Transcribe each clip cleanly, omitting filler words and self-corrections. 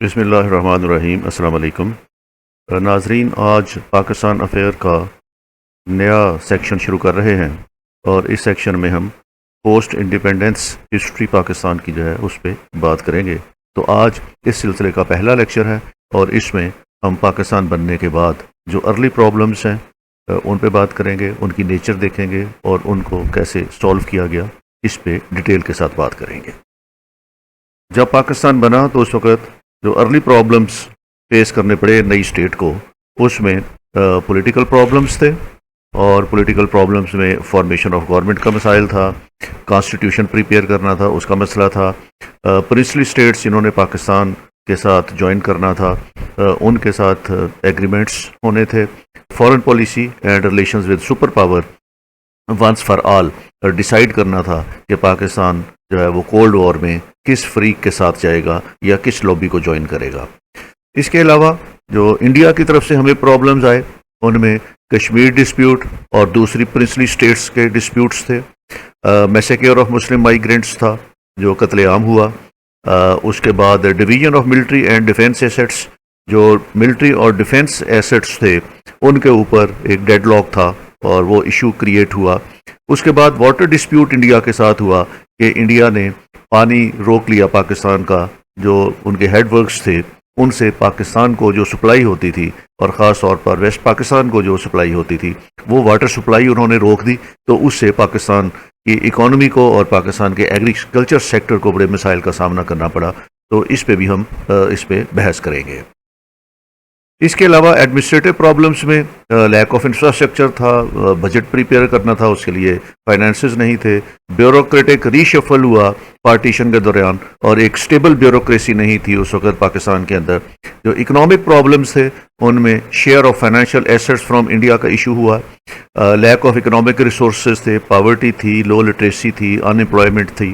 بسم اللہ الرحمن الرحیم۔ السلام علیکم ناظرین، آج پاکستان افیئر کا نیا سیکشن شروع کر رہے ہیں اور اس سیکشن میں ہم پوسٹ انڈیپینڈنس ہسٹری پاکستان کی جو ہے اس پہ بات کریں گے۔ تو آج اس سلسلے کا پہلا لیکچر ہے اور اس میں ہم پاکستان بننے کے بعد جو ارلی پرابلمز ہیں ان پہ بات کریں گے، ان کی نیچر دیکھیں گے اور ان کو کیسے سولو کیا گیا اس پہ ڈیٹیل کے ساتھ بات کریں گے۔ جب پاکستان بنا تو اس وقت جو ارلی پرابلمز فیس کرنے پڑے نئی اسٹیٹ کو، اس میں پولیٹیکل پرابلمز تھے، اور پولیٹیکل پرابلمز میں فارمیشن آف گورنمنٹ کا مسائل تھا، کانسٹیٹیوشن پریپیئر کرنا تھا اس کا مسئلہ تھا، پرنسلی اسٹیٹس جنہوں نے پاکستان کے ساتھ جوائن کرنا تھا ان کے ساتھ ایگریمنٹس ہونے تھے، foreign policy and relations with super power once for all decide کرنا تھا کہ پاکستان جو ہے وہ کولڈ وار میں کس فریق کے ساتھ جائے گا یا کس لوبی کو جوائن کرے گا۔ اس کے علاوہ جو انڈیا کی طرف سے ہمیں پرابلمز آئے ان میں کشمیر ڈسپیوٹ اور دوسری پرنسلی اسٹیٹس کے ڈسپیوٹس تھے، میسیکیور آف مسلم مائیگرینٹس تھا جو قتل عام ہوا، اس کے بعد division of military and defence assets, جو ملٹری اور ڈیفینس ایسٹس تھے ان کے اوپر ایک ڈیڈ لاک تھا اور وہ ایشو کریٹ ہوا۔ اس کے بعد واٹر ڈسپیوٹ انڈیا کے ساتھ ہوا کہ انڈیا نے پانی روک لیا پاکستان کا، جو ان کے ہیڈ ورکس تھے ان سے پاکستان کو جو سپلائی ہوتی تھی اور خاص طور پر ویسٹ پاکستان کو جو سپلائی ہوتی تھی وہ واٹر سپلائی انہوں نے روک دی، تو اس سے پاکستان کی اکانومی کو اور پاکستان کے ایگریکلچر سیکٹر کو بڑے مسائل کا سامنا کرنا پڑا۔ تو اس پہ بھی ہم اس پہ بحث کریں گے۔ اس کے علاوہ ایڈمنسٹریٹو پرابلمز میں لیک آف انفراسٹرکچر تھا، بجٹ پریپیئر کرنا تھا، اس کے لیے فائنانسز نہیں تھے، بیوروکریٹک ری شفل ہوا پارٹیشن کے دوران اور ایک سٹیبل بیوروکریسی نہیں تھی اس وقت پاکستان کے اندر۔ جو اکنامک پرابلمز تھے ان میں share of financial assets from India کا ایشو ہوا، لیک آف اکنامک ریسورسز تھے، پاورٹی تھی، لو لٹریسی تھی، ان امپلائمنٹ تھی،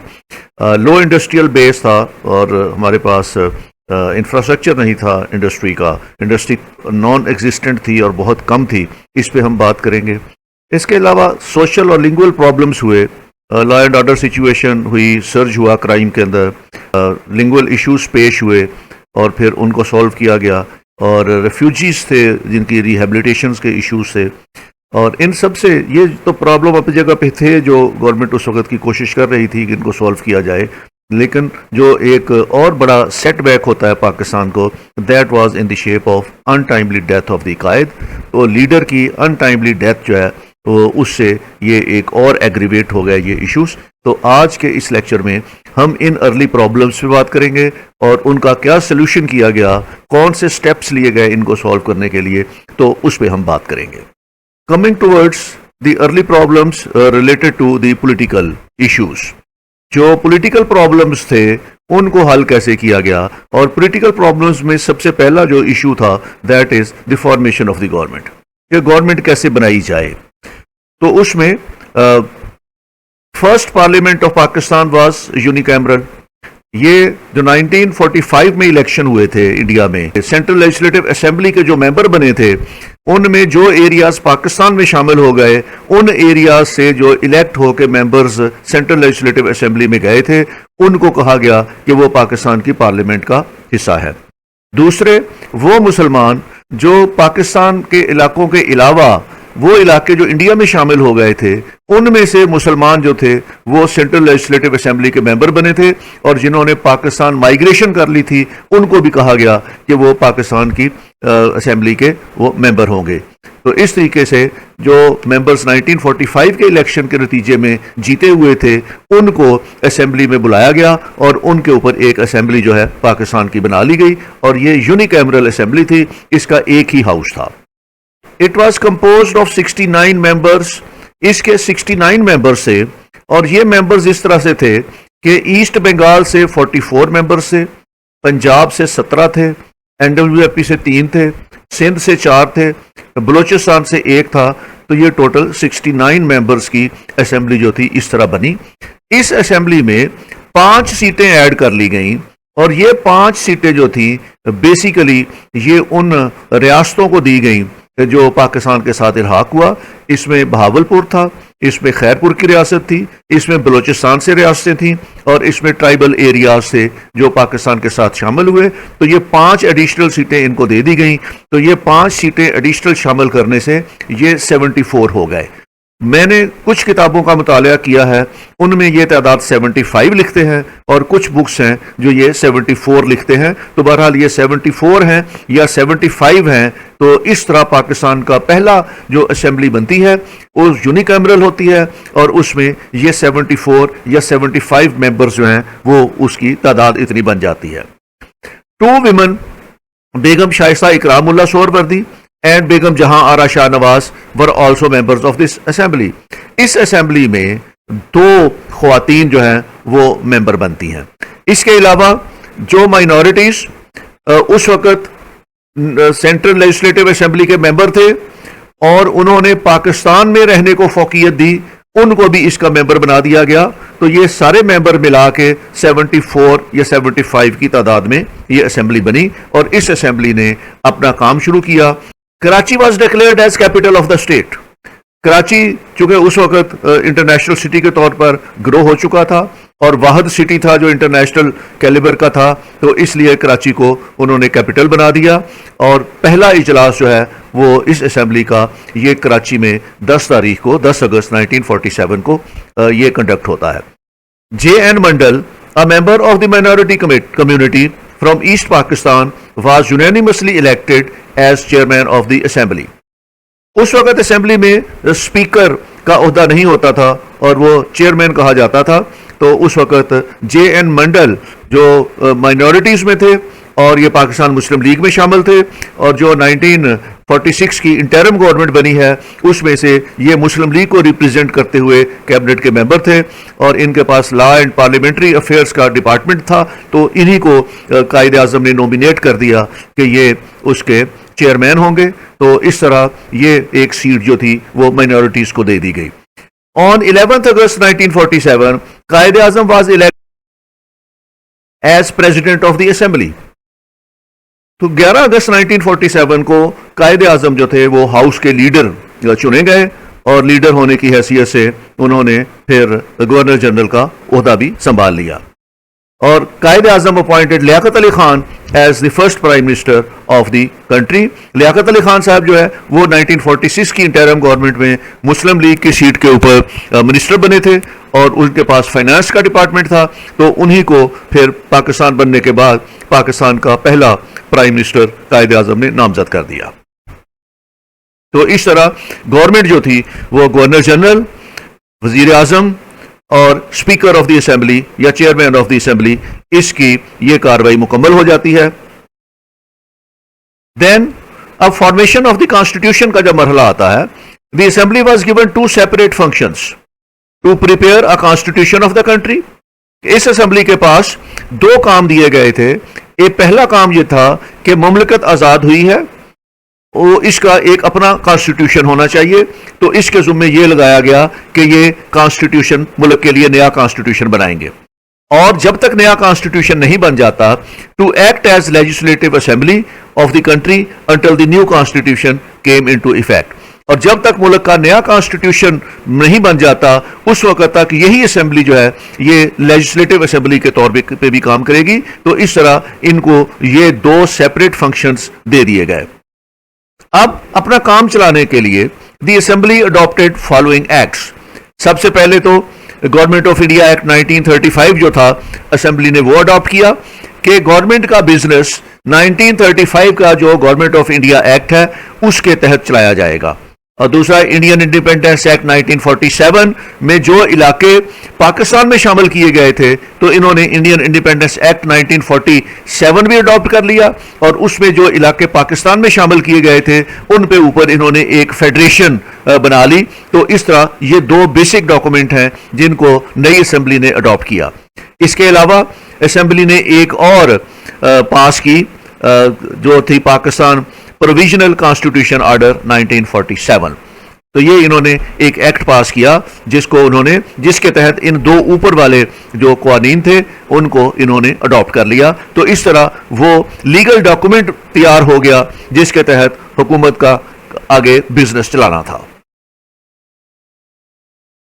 لو انڈسٹریل بیس تھا اور ہمارے پاس انفراسٹرکچر نہیں تھا انڈسٹری کا، انڈسٹری نان ایگزسٹنٹ تھی اور بہت کم تھی، اس پہ ہم بات کریں گے۔ اس کے علاوہ سوشل اور لنگول پرابلمز ہوئے، لا اینڈ آرڈر سچویشن ہوئی، سرج ہوا کرائم کے اندر، لنگول ایشوز پیش ہوئے اور پھر ان کو سولو کیا گیا، اور ریفیوجیز تھے جن کی ریہیبلیٹیشنز کے ایشوز تھے، اور ان سب سے یہ تو پرابلم اپنی جگہ پہ تھے جو گورنمنٹ اس وقت کی کوشش کر رہی تھی کہ ان کو سولو کیا جائے، لیکن جو ایک اور بڑا سیٹ بیک ہوتا ہے پاکستان کو، that was in the shape of in timely death of the قائد۔ تو لیڈر کی ان ٹائملی ڈیتھ جو ہے اس سے یہ ایک اور ایگریویٹ ہو گیا یہ ایشوز۔ تو آج کے اس لیکچر میں ہم ان ارلی پرابلمز پہ بات کریں گے اور ان کا کیا سلوشن کیا گیا، کون سے سٹیپس لیے گئے ان کو سولو کرنے کے لیے، تو اس پہ ہم بات کریں گے۔ Coming towards the early problems related to the political issues, جو پولیٹیکل پرابلمز تھے ان کو حل کیسے کیا گیا، اور پولیٹیکل پرابلمز میں سب سے پہلا جو ایشو تھا that is the formation of the government, کہ گورنمنٹ کیسے بنائی جائے۔ تو اس میں first parliament of Pakistan was unicameral. یہ جو 1945 میں الیکشن ہوئے تھے انڈیا میں، سینٹرل لیجسلیٹو اسمبلی کے جو ممبر بنے تھے ان میں جو ایریاز پاکستان میں شامل ہو گئے، ان ایریاز سے جو الیکٹ ہو کے ممبرز سینٹرل لیجسلیٹو اسمبلی میں گئے تھے ان کو کہا گیا کہ وہ پاکستان کی پارلیمنٹ کا حصہ ہے۔ دوسرے وہ مسلمان جو پاکستان کے علاقوں کے علاوہ وہ علاقے جو انڈیا میں شامل ہو گئے تھے ان میں سے مسلمان جو تھے وہ سینٹرل لیجسلیٹو اسمبلی کے ممبر بنے تھے، اور جنہوں نے پاکستان مائیگریشن کر لی تھی ان کو بھی کہا گیا کہ وہ پاکستان کی اسمبلی کے وہ ممبر ہوں گے۔ تو اس طریقے سے جو ممبرز 1945 کے الیکشن کے نتیجے میں جیتے ہوئے تھے ان کو اسمبلی میں بلایا گیا اور ان کے اوپر ایک اسمبلی جو ہے پاکستان کی بنا لی گئی، اور یہ یونیکیمرل اسمبلی تھی، اس کا ایک ہی ہاؤس تھا۔ It was composed of 69 members۔ اس کے 69 ممبرز سے، اور یہ ممبرز اس طرح سے تھے کہ ایسٹ بنگال سے 44 ممبرز تھے، پنجاب سے 17 تھے، NWFP سے 3 تھے، سندھ سے 4 تھے، بلوچستان سے 1 تھا۔ تو یہ ٹوٹل 69 ممبرز کی اسمبلی جو تھی اس طرح بنی۔ اس اسمبلی میں 5 سیٹیں ایڈ کر لی گئیں، اور یہ 5 سیٹیں جو تھیں بیسیکلی یہ ان ریاستوں کو دی گئیں جو پاکستان کے ساتھ الحاق ہوا۔ اس میں بہاولپور تھا، اس میں خیرپور کی ریاست تھی، اس میں بلوچستان سے ریاستیں تھیں، اور اس میں ٹرائبل ایریاز سے جو پاکستان کے ساتھ شامل ہوئے. تو یہ 5 ایڈیشنل سیٹیں ان کو دے دی گئیں. تو یہ 5 سیٹیں ایڈیشنل شامل کرنے سے یہ 74 ہو گئے. میں نے کچھ کتابوں کا مطالعہ کیا ہے، ان میں یہ تعداد 75 لکھتے ہیں، اور کچھ بکس ہیں جو یہ 74 لکھتے ہیں. تو بہرحال یہ 74 ہیں یا 75 ہیں. تو اس طرح پاکستان کا پہلا جو اسمبلی بنتی ہے وہ یونیکیمرل ہوتی ہے، اور اس میں یہ 74 یا 75 ممبرز جو ہیں وہ اس کی تعداد اتنی بن جاتی ہے. 2 women, Begum Shaista Ikram Allah Suhrawardi and Begum Jahan Ara Shah Nawaz were also members of this assembly. اس اسمبلی میں 2 خواتین جو ہیں وہ ممبر بنتی ہیں. اس کے علاوہ جو مائنورٹیز اس وقت سینٹرل لیجسلیٹو اسمبلی کے ممبر تھے اور انہوں نے پاکستان میں رہنے کو فوقیت دی، ان کو بھی اس کا ممبر بنا دیا گیا. تو یہ سارے ممبر ملا کے 74 یا 75 کی تعداد میں یہ اسمبلی بنی، اور اس اسمبلی نے اپنا کام شروع کیا. Karachi was declared as capital of the state. Karachi چونکہ اس وقت انٹرنیشنل سٹی کے طور پر گرو ہو چکا تھا اور واحد سٹی تھا جو انٹرنیشنل کیلیبر کا تھا، تو اس لیے کراچی کو انہوں نے کیپٹل بنا دیا. اور پہلا اجلاس جو ہے وہ اس اسمبلی کا یہ کراچی میں 10 تاریخ کو 10 اگست 1947 کو یہ کنڈکٹ ہوتا ہے. J N Mandal, a member of the minority community from East Pakistan, was unanimously elected as chairman of the assembly. اس وقت اسمبلی میں اسپیکر کا عہدہ نہیں ہوتا تھا اور وہ چیئرمین کہا جاتا تھا. تو اس وقت جے این منڈل جو مائنورٹیز میں تھے اور یہ پاکستان مسلم لیگ میں شامل تھے، اور جو 1946 کی انٹرم گورنمنٹ بنی ہے اس میں سے یہ مسلم لیگ کو ریپرزینٹ کرتے ہوئے کیبنٹ کے ممبر تھے، اور ان کے پاس لا اینڈ پارلیمنٹری افیئرز کا ڈپارٹمنٹ تھا. تو انہی کو قائد اعظم نے نومینیٹ کر دیا کہ یہ اس کے چیئرمین ہوں گے. تو اس طرح یہ ایک سیٹ جو تھی وہ مائنورٹیز کو دے دی گئی. On 11th August 1947, Quaid Azam was elected as president of the assembly. تو 11 اگست 1947 کو قائد اعظم جو تھے وہ ہاؤس کے لیڈر چنے گئے، اور لیڈر ہونے کی حیثیت سے انہوں نے پھر گورنر جنرل کا عہدہ بھی سنبھال لیا. اور Quaid Azam appointed Liaquat Ali Khan as the first prime minister of the country. Liaquat Ali Khan صاحب جو ہے وہ 1946 کی انٹرم گورنمنٹ میں مسلم لیگ کی سیٹ کے اوپر منسٹر بنے تھے، اور ان کے پاس فائنانس کا ڈپارٹمنٹ تھا. تو انہی کو پھر پاکستان بننے کے بعد پاکستان کا پہلا پرائم منسٹر قائد اعظم نے نامزد کر دیا. تو اس طرح گورنمنٹ جو تھی وہ گورنر جنرل، وزیر اعظم اور اسپیکر آف دی اسمبلی یا چیئرمین آف دی اسمبلی، اس کی یہ کاروائی مکمل ہو جاتی ہے. دین اب فارمیشن آف دی کانسٹیٹیوشن کا جب مرحلہ آتا ہے، the assembly was given 2 separate functions to prepare a constitution of the country. اس اسمبلی کے پاس 2 کام دیے گئے تھے. ایک پہلا کام یہ تھا کہ مملکت آزاد ہوئی ہے، وہ اس کا ایک اپنا کانسٹیٹیوشن ہونا چاہیے. تو اس کے ذمے یہ لگایا گیا کہ یہ کانسٹیٹیوشن ملک کے لیے نیا کانسٹیٹیوشن بنائیں گے. اور جب تک نیا کانسٹیٹیوشن نہیں بن جاتا، to act as legislative assembly of the country until the new constitution came into effect. اور جب تک ملک کا نیا کانسٹیٹیوشن نہیں بن جاتا اس وقت تک یہی اسمبلی جو ہے یہ لیجسلیٹو اسمبلی کے طور پہ بھی کام کرے گی. تو اس طرح ان کو یہ 2 سیپریٹ فنکشنز دے دیے گئے. اب اپنا کام چلانے کے لیے دی اسمبلی اڈاپٹیڈ فالوئنگ ایکٹس. سب سے پہلے تو گورنمنٹ آف انڈیا ایکٹ 1935 جو تھا اسمبلی نے وہ اڈاپٹ کیا کہ گورنمنٹ کا بزنس 1935 کا جو گورنمنٹ آف انڈیا ایکٹ ہے اس کے تحت چلایا جائے گا. اور دوسرا انڈین انڈیپینڈنس ایکٹ 1947 میں جو علاقے پاکستان میں شامل کیے گئے تھے تو انہوں نے انڈین انڈیپینڈنس ایکٹ 1947 بھی اڈاپٹ کر لیا، اور اس میں جو علاقے پاکستان میں شامل کیے گئے تھے ان پہ اوپر انہوں نے ایک فیڈریشن بنا لی. تو اس طرح یہ 2 بیسک ڈاکومنٹ ہیں جن کو نئی اسمبلی نے اڈاپٹ کیا. اس کے علاوہ اسمبلی نے ایک اور پاس کی جو تھی پاکستان پروویژنل کانسٹیٹیوشن آرڈر 1947. تو یہ انہوں نے ایک ایکٹ پاس کیا جس کے تحت ان 2 اوپر والے جو قوانین تھے ان کو انہوں نے اڈاپٹ کر لیا. تو اس طرح وہ لیگل ڈاکومنٹ تیار ہو گیا جس کے تحت حکومت کا آگے بزنس چلانا تھا.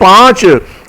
5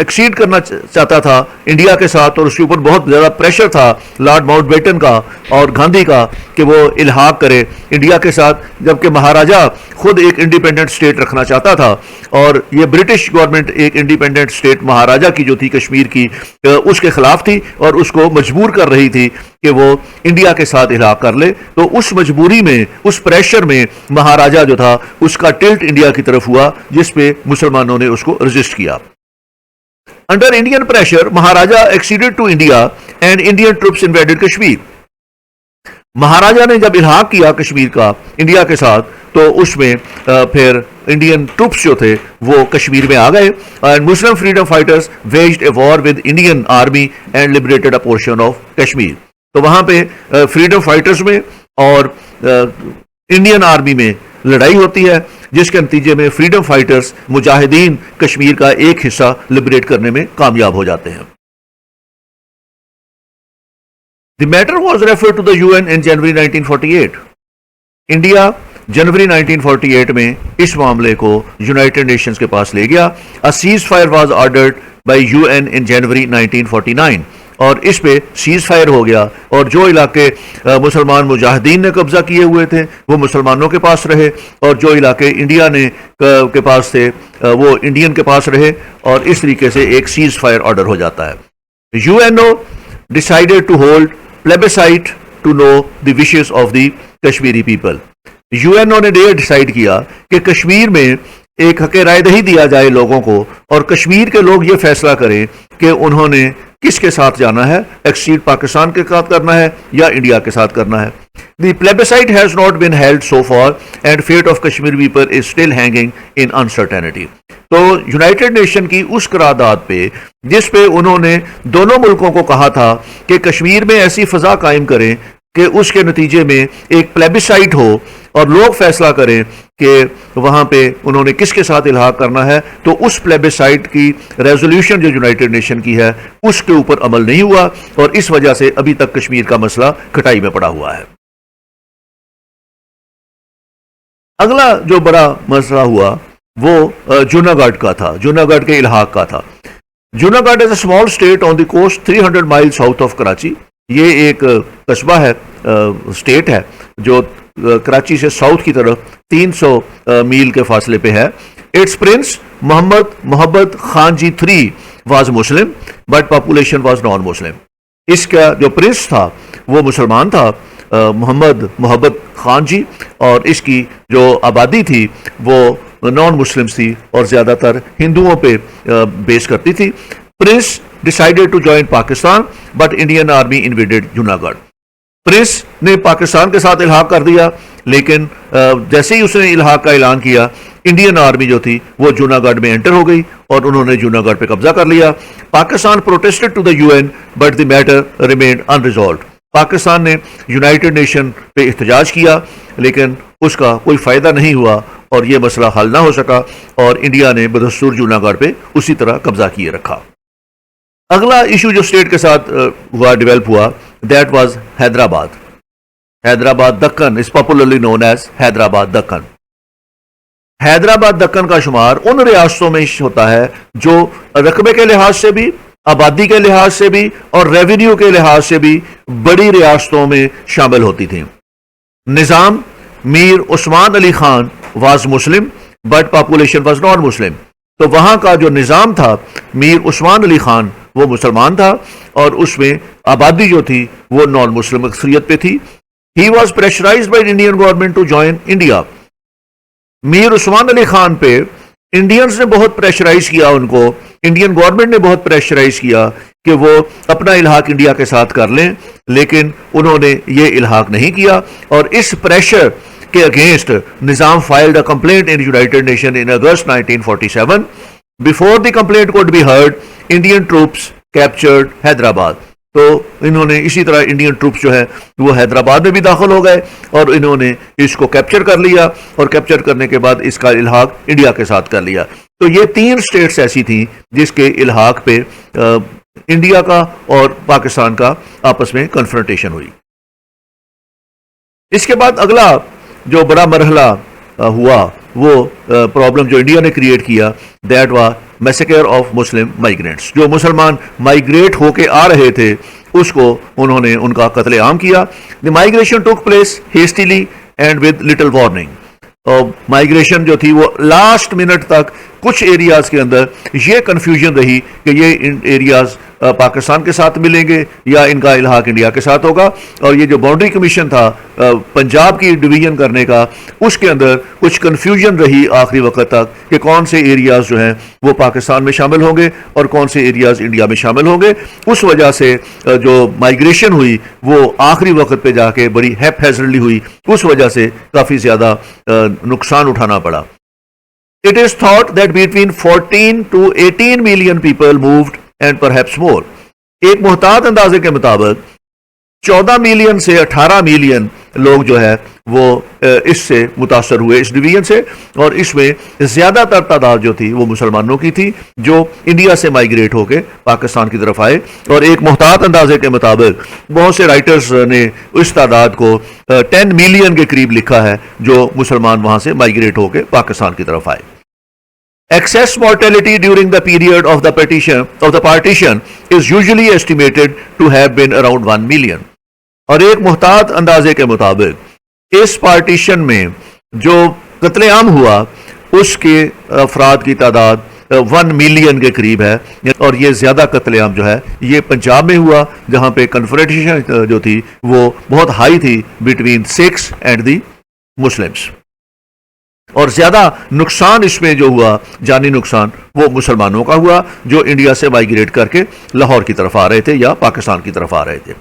ایکسیڈ کرنا چاہتا تھا انڈیا کے ساتھ، اور اس کے اوپر بہت زیادہ پریشر تھا لارڈ ماؤنٹ بیٹن کا اور گاندھی کا کہ وہ الحاق کرے انڈیا کے ساتھ، جبکہ مہاراجہ خود ایک انڈیپینڈنٹ اسٹیٹ رکھنا چاہتا تھا، اور یہ برٹش گورنمنٹ ایک انڈیپینڈنٹ اسٹیٹ مہاراجہ کی جو تھی کشمیر کی اس کے خلاف تھی، اور اس کو مجبور کر رہی تھی کہ وہ انڈیا کے ساتھ الحاق کر لے۔ تو اس مجبوری میں، اس پریشر میں مہاراجہ جو تھا اس کا ٹلٹ انڈیا کی طرف ہوا، جس پہ مسلمانوں نے اس کو رجسٹ کیا۔ Under Indian pressure Maharaja acceded to India and Indian troops invaded Kashmir. Maharaja نے جب الحاق کیا کشمیر کا انڈیا کے ساتھ تو اس میں پھر انڈین ٹروپس جو تھے وہ کشمیر میں آ گئے، and Muslim freedom fighters waged a war with Indian army and liberated a portion of Kashmir. تو وہاں پہ فریڈم فائٹرز میں اور انڈین آرمی میں لڑائی ہوتی ہے، جس کے نتیجے میں فریڈم فائٹرز مجاہدین کشمیر کا ایک حصہ لبریٹ کرنے میں کامیاب ہو جاتے ہیں۔ The matter was referred to the UN in January 1948. India جنوری 1948 میں اس معاملے کو یونائٹڈ نیشنز کے پاس لے گیا۔ A ceasefire was ordered by UN in January 1949. اور اس پہ سیز فائر ہو گیا، اور جو علاقے مسلمان مجاہدین نے قبضہ کیے ہوئے تھے وہ مسلمانوں کے پاس رہے، اور جو علاقے انڈیا نے کے پاس تھے وہ انڈین کے پاس رہے، اور اس طریقے سے ایک سیز فائر آرڈر ہو جاتا ہے۔ UNO decided to hold plebiscite to know the wishes of the Kashmiri people. UNO نے یہ ڈیسائیڈ کیا کہ کشمیر میں ایک حق رائے دہی دیا جائے لوگوں کو، اور کشمیر کے لوگ یہ فیصلہ کریں کہ انہوں نے کس کے ساتھ جانا ہے، ایکسیڈ پاکستان کے ساتھ کرنا ہے یا انڈیا کے ساتھ کرنا ہے۔ The plebiscite has not been held so far and fate of Kashmir people is still hanging in uncertainty. تو یونائٹڈ نیشن کی اس قرارداد پہ جس پہ انہوں نے دونوں ملکوں کو کہا تھا کہ کشمیر میں ایسی فضا قائم کریں کہ اس کے نتیجے میں ایک پلیبسائٹ ہو اور لوگ فیصلہ کریں کہ وہاں پہ انہوں نے کس کے ساتھ الحاق کرنا ہے، تو اس پلیبسائٹ کی ریزولوشن جو یونائٹڈ نیشن کی ہے اس کے اوپر عمل نہیں ہوا، اور اس وجہ سے ابھی تک کشمیر کا مسئلہ کھٹائی میں پڑا ہوا ہے۔ اگلا جو بڑا مسئلہ ہوا وہ جوناگڑھ کا تھا، جوناگڑھ کے الحاق کا تھا۔ Junagadh is a small state on the coast 300 mile south of Karachi. یہ ایک قصبہ ہے، اسٹیٹ ہے جو کراچی سے ساؤتھ کی طرف 300 میل کے فاصلے پہ ہے۔ Its prince Muhammad Khan ji 3 was Muslim but population was non Muslim. اس کا جو پرنس تھا وہ مسلمان تھا، محمد خان جی، اور اس کی جو آبادی تھی وہ نان مسلمس تھی اور زیادہ تر ہندوؤں پہ بیس کرتی تھی۔ Prince decided to join Pakistan but Indian army invaded Junagadh. Prince نے پاکستان کے ساتھ الحاق کر دیا، لیکن جیسے ہی اس نے الحاق کا اعلان کیا انڈین آرمی جو تھی وہ جوناگڑھ میں انٹر ہو گئی اور انہوں نے جوناگڑھ پہ قبضہ کر لیا۔ Pakistan protested to the UN but the matter remained unresolved. Pakistan نے یونائٹڈ نیشن پہ احتجاج کیا لیکن اس کا کوئی فائدہ نہیں ہوا اور یہ مسئلہ حل نہ ہو سکا، اور انڈیا نے بدستور جوناگڑھ پہ اسی طرح قبضہ کیے رکھا۔ اگلا ایشو جو اسٹیٹ کے ساتھ ہوا، ڈیولپ ہوا، that was Hyderabad. Hyderabad Deccan is popularly known as Hyderabad Deccan. Hyderabad Deccan کا شمار ان ریاستوں میں ہوتا ہے جو رقبے کے لحاظ سے بھی، آبادی کے لحاظ سے بھی اور ریونیو کے لحاظ سے بھی بڑی ریاستوں میں شامل ہوتی تھیں۔ Nizam Mir Osman Ali Khan was Muslim but population was non Muslim. تو وہاں کا جو نظام تھا میر عثمان علی خان وہ مسلمان تھا اور اس میں آبادی جو تھی وہ نان مسلم اکثریت پہ تھی۔ He was pressurised by Indian government to join India. Mir Osman Ali Khan پہ انڈینز نے بہت پریشرائز کیا، ان کو انڈین گورنمنٹ نے بہت پریشرائز کیا کہ وہ اپنا الحاق انڈیا کے ساتھ کر لیں، لیکن انہوں نے یہ الحاق نہیں کیا، اور اس پریشر کے against Nizam filed a complaint in United Nation in August 1947۔ Before the complaint could be heard Indian troops captured Hyderabad. تو انہوں نے اسی طرح انڈین ٹروپس جو ہے وہ حیدرآباد میں بھی داخل ہو گئے اور انہوں نے اس کو کیپچر کر لیا، اور کیپچر کرنے کے بعد اس کا الحاق انڈیا کے ساتھ کر لیا۔ تو یہ 3 سٹیٹس ایسی تھیں جس کے الحاق پہ انڈیا کا اور پاکستان کا آپس میں کنفرنٹیشن ہوئی۔ اس کے بعد اگلا جو بڑا مرحلہ ہوا وہ پرابلم جو انڈیا نے کریٹ کیا، that was massacre of Muslim migrants. جو مسلمان مائیگریٹ ہو کے آ رہے تھے اس کو انہوں نے ان کا قتل عام کیا. The migration took place hastily and with little warning. Migration جو تھی وہ لاسٹ منٹ تک کچھ ایریاز کے اندر یہ کنفیوژن رہی کہ یہ ایریاز پاکستان کے ساتھ ملیں گے یا ان کا الحاق انڈیا کے ساتھ ہوگا. اور یہ جو باؤنڈری کمیشن تھا پنجاب کی ڈویژن کرنے کا, اس کے اندر کچھ کنفیوژن رہی آخری وقت تک کہ کون سے ایریاز جو ہیں وہ پاکستان میں شامل ہوں گے اور کون سے ایریاز انڈیا میں شامل ہوں گے. اس وجہ سے جو مائیگریشن ہوئی وہ آخری وقت پہ جا کے بڑی ہیپ ہیزرلی ہوئی, اس وجہ سے کافی زیادہ نقصان اٹھانا پڑا. It is thought that between 14 to 18 million people moved and perhaps more. ایک محتاط اندازے کے مطابق 14 ملین سے 18 ملین لوگ جو ہے وہ اس سے متاثر ہوئے, اس ڈویژن سے. اور اس میں زیادہ تر تعداد جو تھی وہ مسلمانوں کی تھی جو انڈیا سے مائیگریٹ ہو کے پاکستان کی طرف آئے. اور ایک محتاط اندازے کے مطابق بہت سے رائٹرز نے اس تعداد کو 10 ملین کے قریب لکھا ہے جو مسلمان وہاں سے مائیگریٹ ہو کے پاکستان کی طرف آئے. Excess mortality during the period of the partition is usually estimated to have been around 1 million. اور ایک محتاط اندازے کے مطابق اس پارٹیشن میں جو قتل عام ہوا اس کے افراد کی تعداد 1 ملین کے قریب ہے. اور یہ زیادہ قتل عام جو ہے یہ پنجاب میں ہوا جہاں پہ کنفرنٹیشن جو تھی وہ بہت ہائی تھی between Sikhs and the Muslims. اور زیادہ نقصان اس میں جو ہوا جانی نقصان وہ مسلمانوں کا ہوا جو انڈیا سے مائیگریٹ کر کے لاہور کی طرف آ رہے تھے یا پاکستان کی طرف آ رہے تھے.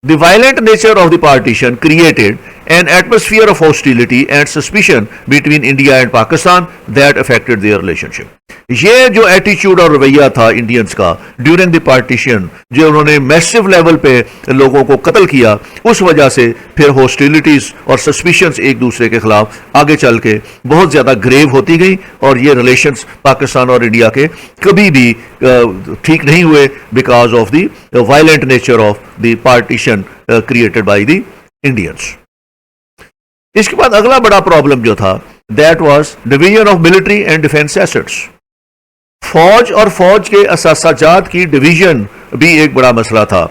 The violent nature of the partition created an atmosphere of hostility and suspicion between India and Pakistan that affected their relationship. یہ جو ایٹیچیوڈ اور رویہ تھا انڈینز کا ڈیورنگ دی پارٹیشن, جو انہوں نے میسو لیول پہ لوگوں کو قتل کیا, اس وجہ سے پھر ہوسٹیلیٹیز اور سسپیشنز ایک دوسرے کے خلاف آگے چل کے بہت زیادہ گریو ہوتی گئی. اور یہ ریلیشنز پاکستان اور انڈیا کے کبھی بھی ٹھیک نہیں ہوئے because of the violent nature of the partition created by the Indians. اس کے بعد اگلا بڑا پرابلم جو تھا that was division of military and defence assets. فوج اور فوج کے اثاثات کی ڈویژن بھی ایک بڑا مسئلہ تھا.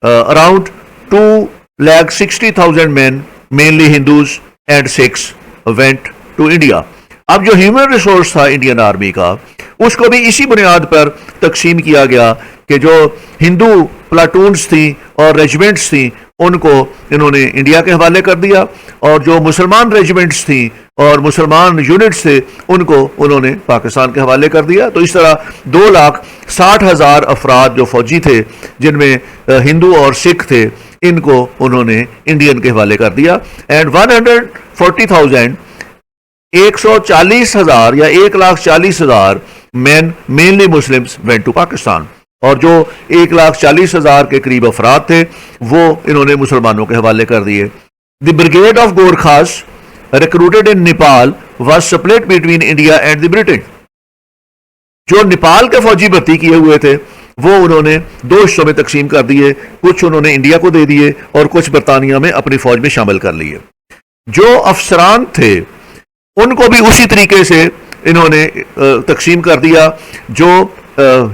Around 2,60,000 men mainly Hindus and Sikhs went to India. اب جو ہیومن ریسورس تھا انڈین آرمی کا اس کو بھی اسی بنیاد پر تقسیم کیا گیا کہ جو ہندو پلاٹونز تھیں اور ریجمنٹس تھیں ان کو انہوں نے انڈیا کے حوالے کر دیا, اور جو مسلمان ریجمنٹس تھیں اور مسلمان یونٹس تھے ان کو انہوں نے پاکستان کے حوالے کر دیا. تو اس طرح 2,60,000 افراد جو فوجی تھے جن میں ہندو اور سکھ تھے ان کو انہوں نے انڈین کے حوالے کر دیا. اینڈ 140,000 140,000 یا 1,40,000 men mainly Muslims went to Pakistan. اور جو 1,40,000 کے قریب افراد تھے وہ انہوں نے مسلمانوں کے حوالے کر دیے. The brigade of Gurkhas recruited in Nepal was split between India and the Britain. جو نیپال کے فوجی بھرتی کیے ہوئے تھے وہ انہوں نے 2 حصوں میں تقسیم کر دیے, کچھ انہوں نے انڈیا کو دے دیے اور کچھ برطانیہ میں اپنی فوج میں شامل کر لیے. جو افسران تھے ان کو بھی اسی طریقے سے انہوں نے تقسیم کر دیا. جو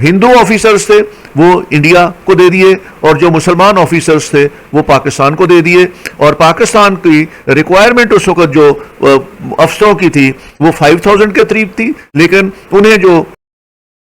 ہندو آفیسرز تھے وہ انڈیا کو دے دیے اور جو مسلمان آفیسرز تھے وہ پاکستان کو دے دیے. اور پاکستان کی ریکوائرمنٹ اس وقت جو افسروں کی تھی وہ 5,000 کے قریب تھی, لیکن انہیں جو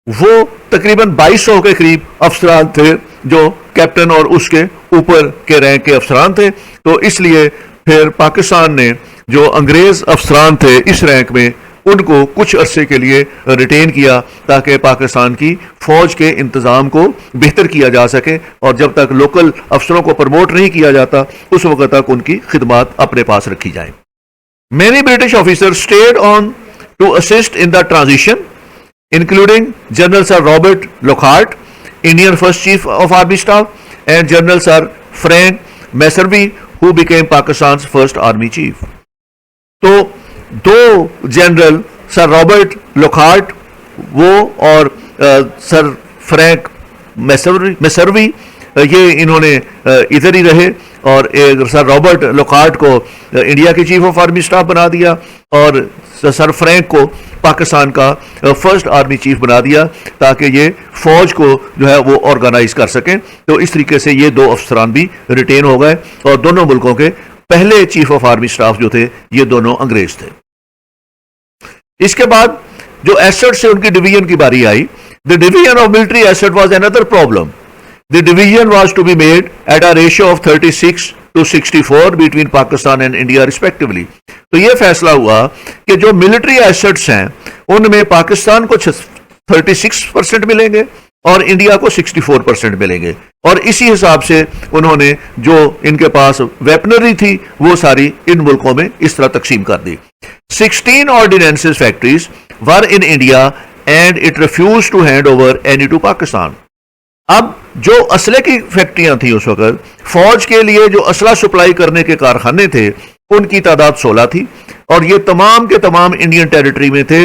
وہ تقریباً 2,200 کے قریب افسران تھے جو کیپٹن اور اس کے اوپر کے رینک کے افسران تھے. تو اس لیے پھر پاکستان نے جو انگریز افسران تھے اس رینک میں ان کو کچھ عرصے کے لیے ریٹین کیا تاکہ پاکستان کی فوج کے انتظام کو بہتر کیا جا سکے, اور جب تک لوکل افسروں کو پروموٹ نہیں کیا جاتا اس وقت تک ان کی خدمات اپنے پاس رکھی جائیں. Many British officer stayed on to assist in the transition including general sir Robert Lockhart, Indian first chief of army staff, and general sir Frank Messervy who became Pakistan's first army chief. تو 2 general sir Robert لوکہارٹ وہ اور سر Frank Messervy یہ انہوں نے ادھر ہی رہے, اور سر Robert لوکہارٹ کو انڈیا کے چیف آف آرمی اسٹاف بنا دیا, اور سر فرینک کو پاکستان کا فرسٹ آرمی چیف بنا دیا تاکہ یہ فوج کو جو ہے وہ آرگنائز کر سکیں. تو اس طریقے سے یہ دو افسران بھی ریٹین ہو گئے اور دونوں ملکوں کے پہلے چیف آف آرمی سٹاف جو تھے یہ دونوں انگریز تھے. اس کے بعد جو ایسٹ سے ان کی ڈویژن کی باری آئی. The division of military asset was another problem. The division was to be made at a ratio of 36-64 between Pakistan and India respectively. تو یہ فیصلہ ہوا کہ جو ملٹری ایسٹس ہیں ان میں پاکستان کو 36% ملیں گے اور انڈیا کو 64% ملیں گے, اور اسی حساب سے انہوں نے جو ان کے پاس ویپنری تھی وہ ساری ان ملکوں میں اس طرح تقسیم کر دی. 16 ordnance factories were in India and it refused to hand over any to Pakistan. اب جو اسلحے کی فیکٹریاں تھیں اس وقت, فوج کے لیے جو اسلحہ سپلائی کرنے کے کارخانے تھے ان کی تعداد 16 تھی اور یہ تمام کے تمام انڈین ٹیریٹری میں تھے,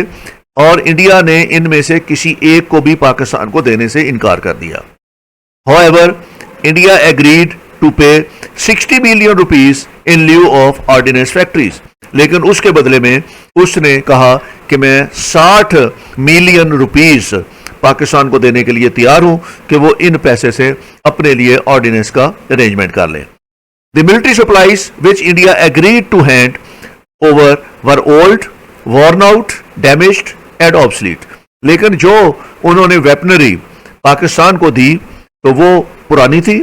اور انڈیا نے ان میں سے کسی ایک کو بھی پاکستان کو دینے سے انکار کر دیا. However, India agreed to pay 60 million rupees in lieu of ordnance factories. لیکن اس کے بدلے میں اس نے کہا کہ میں 60 ملین روپیز پاکستان کو دینے کے لیے تیار ہوں کہ وہ ان پیسے سے اپنے لیے آرڈیننس کا ارینجمنٹ کر لیں. The military supplies which India agreed to hand over were old, worn out, damaged and obsolete. لیکن جو انہوں نے ویپنری پاکستان کو دی تو وہ پرانی تھی,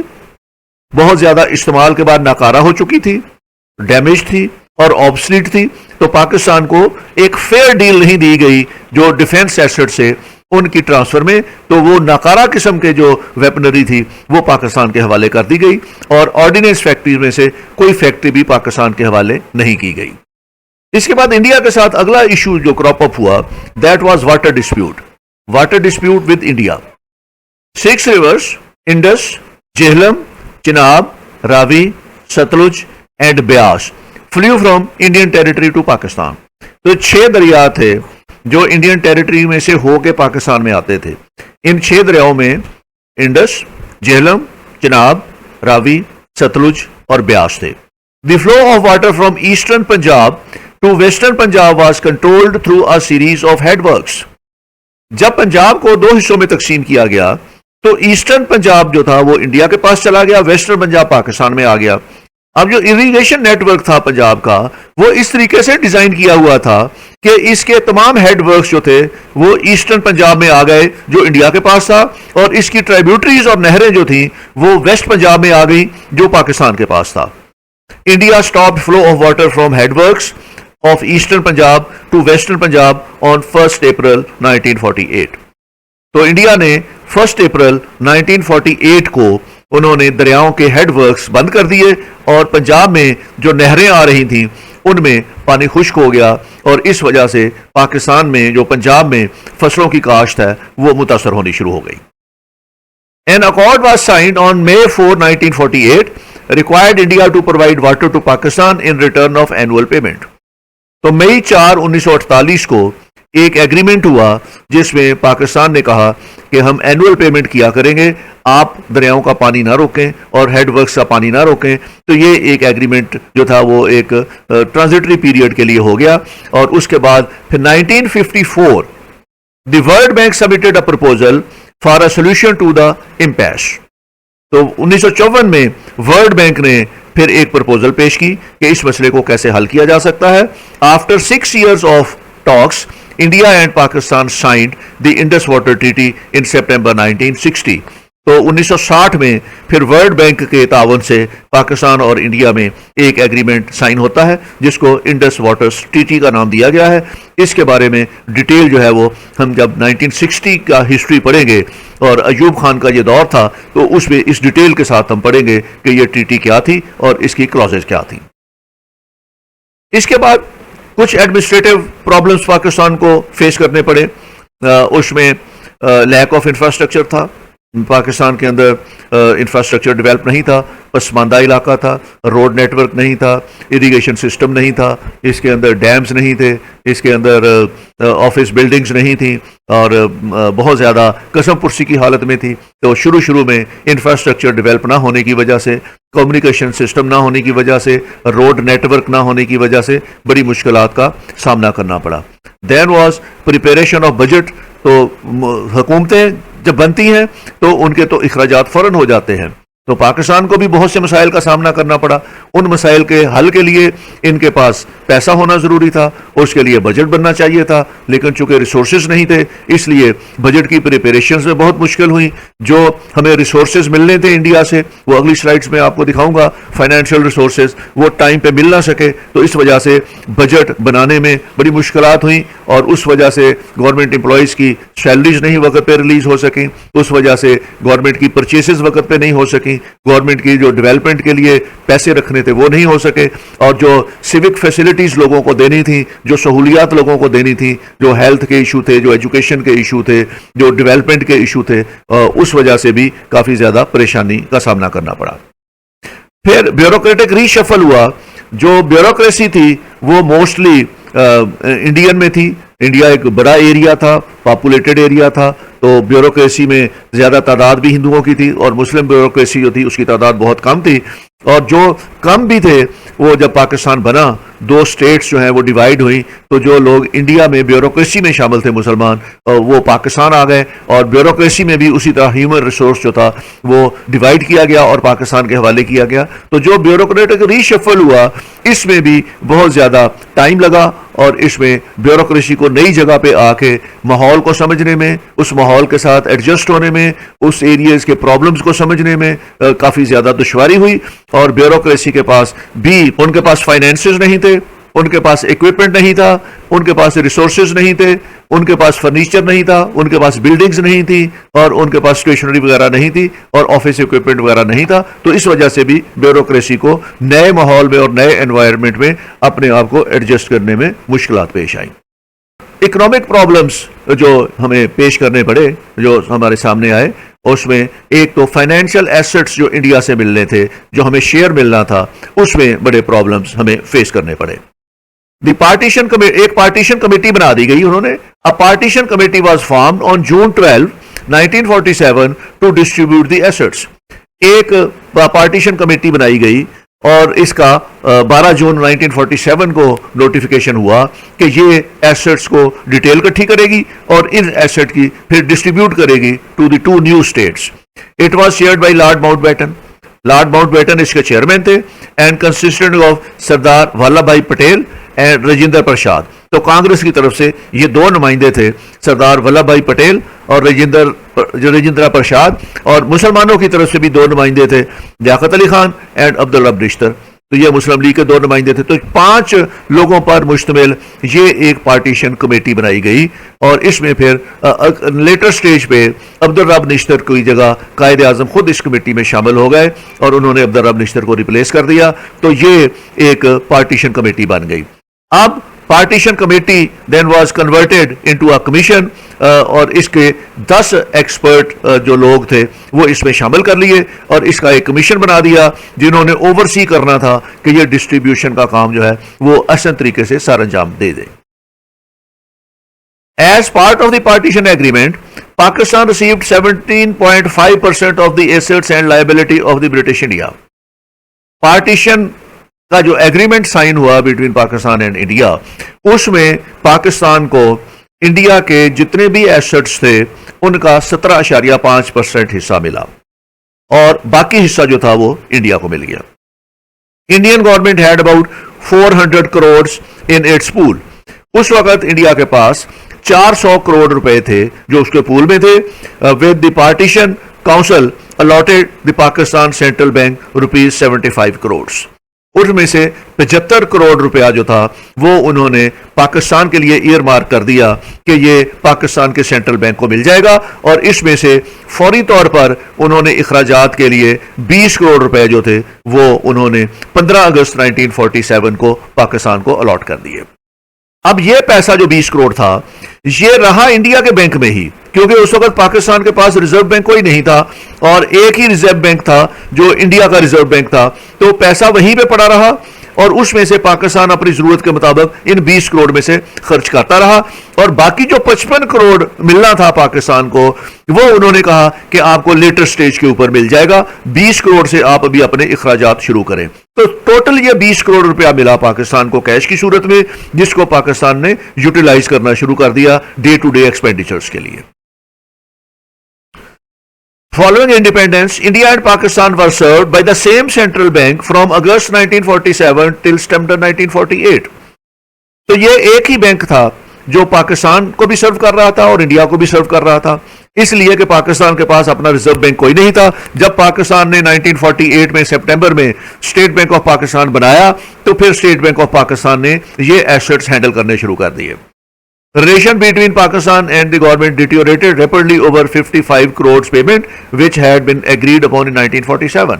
بہت زیادہ استعمال کے بعد ناکارہ ہو چکی تھی, ڈیمیج تھی اور آبسلیٹ تھی. تو پاکستان کو ایک فیئر ڈیل نہیں دی گئی جو ڈیفنس ایسٹ سے ان کی ٹرانسفر میں, تو وہ ناکارہ قسم کے جو ویپنری تھی وہ پاکستان کے حوالے کر دی گئی اور آرڈیننس فیکٹری میں سے کوئی فیکٹری بھی پاکستان کے حوالے نہیں کی گئی. اس کے بعد انڈیا کے ساتھ اگلا ایشو جو کراپ اپ ہوا that was water dispute with India. 6 rivers Indus, Jhelum, Chenab, Ravi, Sutlej and Beas flew from Indian territory to Pakistan. تو 6 دریا تھے جو انڈین ٹیریٹری میں سے ہو کے پاکستان میں آتے تھے. ان 6 دریاؤں میں انڈس, جہلم, چناب, راوی, ستلج اور بیاس تھے. The flow of water from eastern Punjab to western Punjab was controlled through a series of headworks. جب پنجاب کو 2 حصوں میں تقسیم کیا گیا تو ایسٹرن پنجاب جو تھا وہ انڈیا کے پاس چلا گیا, ویسٹرن پنجاب پاکستان میں آ گیا. اب جو اریگیشن نیٹ ورک تھا پنجاب کا وہ اس طریقے سے ڈیزائن کیا ہوا تھا کہ اس کے تمام ہیڈ ورکس جو تھے وہ ایسٹرن پنجاب میں آ گئے جو انڈیا کے پاس تھا, اور اس کی ٹرائبیوٹریز اور نہریں جو تھیں وہ ویسٹ پنجاب میں آ گئی جو پاکستان کے پاس تھا. India stopped flow of water from head works of eastern Punjab to western Punjab on 1 April 1948. تو انڈیا نے 1 April 1948 کو انہوں نے دریاؤں کے ہیڈ ورکس بند کر دیے اور پنجاب میں جو نہریں آ رہی تھیں ان میں پانی خشک ہو گیا, اور اس وجہ سے پاکستان میں جو پنجاب میں فصلوں کی کاشت ہے وہ متاثر ہونی شروع ہو گئی. An accord was signed on May 4, 1948 required India to provide water to Pakistan in return of annual payment. تو مئی 4, 1948 کو ایک ایگریمنٹ ہوا جس میں پاکستان نے کہا کہ ہم اینول پیمنٹ کیا کریں گے, آپ دریاؤں کا پانی نہ روکیں اور ہیڈ ورکس کا پانی نہ روکیں. تو یہ ایک ایگریمنٹ جو تھا وہ ایک ٹرانزٹری پیریڈ کے لیے ہو گیا, اور اس کے بعد پھر 1954 the world bank submitted a proposal for a solution to the impasse. تو 1954 میں ورلڈ بینک نے پھر ایک پرپوزل پیش کی کہ اس مسئلے کو کیسے حل کیا جا سکتا ہے. After 6 years of talks, India and Pakistan signed the Indus Water Treaty in September 1960. تو 1960 میں پھر ورلڈ بینک کے تعاون سے پاکستان اور انڈیا میں ایک ایگریمنٹ سائن ہوتا ہے جس کو انڈس واٹر ٹریٹی کا نام دیا گیا ہے. اس کے بارے میں ڈیٹیل جو ہے وہ ہم جب 1960 کا ہسٹری پڑھیں گے اور ایوب خان کا یہ دور تھا تو اس میں اس ڈیٹیل کے ساتھ ہم پڑھیں گے کہ یہ ٹریٹی کیا تھی اور اس کی کلازز کیا تھی. اس کے بعد کچھ ایڈمنسٹریٹو پرابلمس پاکستان کو فیس کرنے پڑے. اس میں لیک آف انفراسٹرکچر تھا, پاکستان کے اندر انفراسٹرکچر ڈیولپ نہیں تھا، پسماندہ علاقہ تھا، روڈ نیٹ ورک نہیں تھا، اریگیشن سسٹم نہیں تھا، اس کے اندر ڈیمز نہیں تھے، اس کے اندر آفس بلڈنگز نہیں تھیں، اور بہت زیادہ قسم پرسی کی حالت میں تھی. تو شروع میں انفراسٹرکچر ڈیولپ نہ ہونے کی وجہ سے، کمیونیکیشن سسٹم نہ ہونے کی وجہ سے، روڈ نیٹ ورک نہ ہونے کی وجہ سے بڑی مشکلات کا سامنا کرنا پڑا. Then was preparation of budget. تو حکومتیں جب بنتی ہیں تو ان کے تو اخراجات فوراً ہو جاتے ہیں. تو پاکستان کو بھی بہت سے مسائل کا سامنا کرنا پڑا. ان مسائل کے حل کے لیے ان کے پاس پیسہ ہونا ضروری تھا، اس کے لیے بجٹ بننا چاہیے تھا، لیکن چونکہ ریسورسز نہیں تھے اس لیے بجٹ کی پریپریشنز میں بہت مشکل ہوئی. جو ہمیں ریسورسز ملنے تھے انڈیا سے، وہ اگلی سلائڈز میں آپ کو دکھاؤں گا، فائنینشیل ریسورسز وہ ٹائم پہ مل نہ سکے. تو اس وجہ سے بجٹ بنانے میں بڑی مشکلات ہوئیں، اور اس وجہ سے گورنمنٹ امپلائیز کی سیلریز نہیں وقت پہ ریلیز ہو سکیں، اس وجہ سے گورنمنٹ کی پرچیزز وقت پہ نہیں ہو سکیں، گورنمنٹ کی جو ڈیولپمنٹ کے لیے پیسے رکھنے تھے وہ نہیں ہو سکے، اور جو سیوک فیسلٹیز لوگوں کو دینی تھی، جو سہولیات لوگوں کو دینی تھی، جو ہیلتھ کے ایشو تھے، جو ایجوکیشن کے ایشو تھے، جو ڈیولپمنٹ کے ایشو تھے، اس وجہ سے بھی کافی زیادہ پریشانی کا سامنا کرنا پڑا. پھر بیوروکریٹک ری شفل ہوا. جو بیوروکریسی تھی وہ موسٹلی انڈین میں تھی. انڈیا ایک بڑا ایریا تھا، پاپولیٹڈ ایریا تھا، تو بیوروکریسی میں زیادہ تعداد بھی ہندوؤں کی تھی، اور مسلم بیوروکریسی جو تھی اس کی تعداد بہت کم تھی. اور جو کم بھی تھے وہ جب پاکستان بنا، دو سٹیٹس جو ہیں وہ ڈیوائیڈ ہوئی، تو جو لوگ انڈیا میں بیوروکریسی میں شامل تھے مسلمان، وہ پاکستان آ گئے، اور بیوروکریسی میں بھی اسی طرح ہیومن ریسورس جو تھا وہ ڈیوائیڈ کیا گیا اور پاکستان کے حوالے کیا گیا. تو جو بیوروکریٹک ری شفل ہوا اس میں بھی بہت زیادہ ٹائم لگا، اور اس میں بیوروکریسی کو نئی جگہ پہ آ کے ماحول کو سمجھنے میں، اس ماحول کے ساتھ ایڈجسٹ ہونے میں، اس ایریاز کے پرابلمز کو سمجھنے میں کافی زیادہ دشواری ہوئی. اور بیوروکریسی کے پاس بھی، ان کے پاس فائنینسز نہیں تھے، ان کے پاس ایکوپمنٹ نہیں تھا، ان کے پاس ریسورسز نہیں تھے، ان کے پاس فرنیچر نہیں تھا، ان کے پاس بلڈنگز نہیں تھی، اور ان کے پاس اسٹیشنری وغیرہ نہیں تھی، اور آفس ایکوپمنٹ وغیرہ نہیں تھا. تو اس وجہ سے بھی بیوروکریسی کو نئے ماحول میں اور نئے انوائرمنٹ میں اپنے آپ کو ایڈجسٹ کرنے میں مشکلات پیش آئیں. اکنامک پرابلمز جو ہمیں پیش کرنے پڑے، جو ہمارے سامنے آئے، اس میں ایک تو فائنینشیل ایسٹس جو انڈیا سے ملنے تھے، جو ہمیں شیئر ملنا تھا، اس میں بڑے پرابلمز ہمیں فیس کرنے پڑے. ایک پارٹیشن کمیٹی بنا دی گئی انہوں نے. A partition committee was formed on June 12, 1947 to distribute the assets. ایک پارٹیشن کمیٹی بنائی گئی، اور اس کا 12 جون 1947 کو نوٹیفیکیشن ہوا کہ یہ ایسٹس کو ڈیٹیل کٹھی کرے گی اور ان ایسٹ کی پھر ڈسٹریبیوٹ کرے گی to the 2 new states. It was shared by Lord Mountbatten. Lord Mountbatten اس کے چیئرمین تھے، and consistent of Sardar Vallabh بھائی پٹیل اینڈ راجندر پرساد. تو کانگریس کی طرف سے یہ دو نمائندے تھے، سردار ولبھ بھائی پٹیل اور راجندر پرساد، اور مسلمانوں کی طرف سے بھی دو نمائندے تھے، لیاقت علی خان اینڈ عبدالرب نشتر. تو یہ مسلم لیگ کے دو نمائندے تھے. تو 5 لوگوں پر مشتمل یہ ایک پارٹیشن کمیٹی بنائی گئی، اور اس میں پھر لیٹر سٹیج پہ عبدالرب نشتر کی جگہ قائد اعظم خود اس کمیٹی میں شامل ہو گئے، اور انہوں نے عبدالرب نشتر کو ریپلیس کر دیا. تو یہ ایک پارٹیشن کمیٹی بن گئی. اب partition committee then was converted into a commission, اور اس کے 10 ایکسپرٹ جو لوگ تھے وہ اس میں شامل کر لیے، اور اس کا ایک کمیشن بنا دیا جنہوں نے اوورسی کرنا تھا کہ یہ ڈسٹریبیوشن کا کام جو ہے وہ احسن طریقے سے سر انجام دے دے. As part of the partition agreement, Pakistan received 17.5% of the assets and liability of the British India. Partition کا جو ایگریمنٹ سائن ہوا بٹوین پاکستان اینڈ انڈیا، اس میں پاکستان کو انڈیا کے جتنے بھی ایسٹس تھے ان کا 17.5% حصہ ملا، اور باقی حصہ جو تھا وہ انڈیا کو مل گیا. Indian government had about 400 crore in its pool. اس وقت انڈیا کے پاس 400 کروڑ روپے تھے جو اس کے پول میں تھے. With the partition council allotted the Pakistan Central Bank rupees 75 crore. اس میں سے 75 کروڑ روپیہ جو تھا وہ انہوں نے پاکستان کے لیے ایئر مارک کر دیا کہ یہ پاکستان کے سینٹرل بینک کو مل جائے گا، اور اس میں سے فوری طور پر انہوں نے اخراجات کے لیے 20 کروڑ روپے جو تھے وہ انہوں نے 15 اگست 1947 کو پاکستان کو الاٹ کر دیے. اب یہ پیسہ جو 20 کروڑ تھا یہ رہا انڈیا کے بینک میں ہی، کیونکہ اس وقت پاکستان کے پاس ریزرو بینک کوئی نہیں تھا اور ایک ہی ریزرو بینک تھا جو انڈیا کا ریزرو بینک تھا، تو پیسہ وہیں پہ پڑا رہا اور اس میں سے پاکستان اپنی ضرورت کے مطابق ان 20 کروڑ میں سے خرچ کرتا رہا، اور باقی جو 55 کروڑ ملنا تھا پاکستان کو وہ انہوں نے کہا کہ آپ کو لیٹر سٹیج کے اوپر مل جائے گا، 20 کروڑ سے آپ ابھی اپنے اخراجات شروع کریں۔ تو ٹوٹل یہ 20 کروڑ روپیہ ملا پاکستان کو کیش کی صورت میں، جس کو پاکستان نے یوٹیلائز کرنا شروع کر دیا ڈے ٹو ڈے ایکسپینڈیچرز کے لیے۔ Following independence, India and Pakistan were served by the same central bank from August 1947 till September 1948. تو یہ ایک ہی بینک تھا جو پاکستان کو بھی سرو کر رہا تھا اور انڈیا کو بھی سرو کر رہا تھا، اس لیے کہ پاکستان کے پاس اپنا ریزرو بینک کوئی نہیں تھا۔ جب پاکستان نے 1948 میں سپٹمبر میں اسٹیٹ بینک آف پاکستان بنایا تو پھر اسٹیٹ بینک آف پاکستان نے یہ ایسٹس ہینڈل کرنے شروع کر دیے۔ Relation between Pakistan and the government deteriorated rapidly over 55 crores payment which had been agreed upon in 1947.